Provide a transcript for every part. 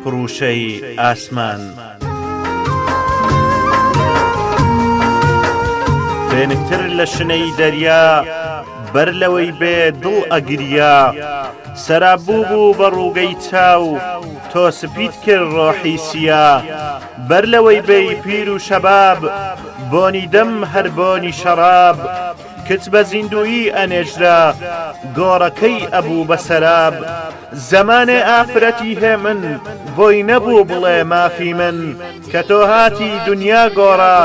پڕوشەی ئاسمان. فێنکتر لە شنەی دەریا بەر لەوەی بێ دڵ ئەگریا، سەرابوو بوو بە ڕووگەی چاو تۆ سپیت کرد ڕۆحی سیا، بەر لەوەی بێی پیر و شەباب بۆنی دەم هەر بۆنی شەراب، کچ بە زیندویی ئەنێژرا گۆڕەکەی ئەبوو بە سەراب، زەمانێ ئافرەتی هێ من بۆی نەبوو بڵێ مافی من، کە تۆ هاتی دنیا گۆڕا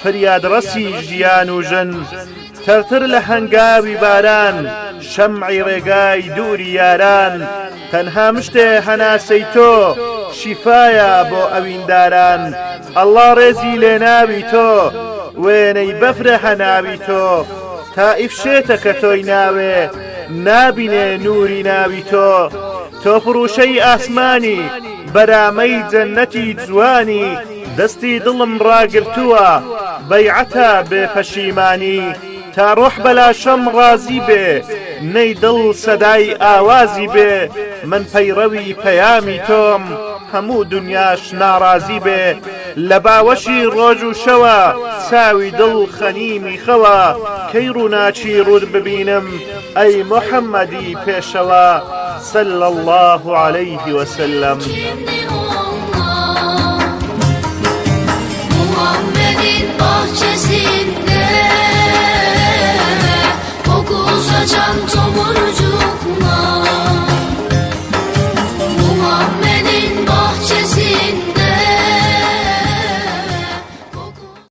فریادڕەسی ژیان و ژن، تەرتر لە هەنگاوی باران شەمعی ڕێگای دووری یاران، تەنها مشتێ هەناسەی تۆ شیفایە بۆ ئەوینداران، ئەڵڵا ڕێزی لێناوی تۆ وێنەی بەفرە هەناوی تۆ، تا ئیفشێتە کە تۆی ناوێ نابینێ نووری ناوی تۆ، تۆ فڕوشەی ئاسمانی بەرامەی جەننەتی جوانی، دەستی دڵم ڕاگرتووە بەیعەتە بێ پەشیمانی، تا ڕۆح بەلاشەم ڕازی بێ نەی دڵ سەدای ئاوازی بێ، من پەیڕەوی پەیامی تۆم هەموو دنیاش ناڕازی بێ، لە باوەشی ڕۆژ و شەوە چاوی دڵ خەنیمی خەوە، کەی ڕووناچی ڕوود ببینم ئەی محەممەدی پێشەوە صلى الله عليه وسلم.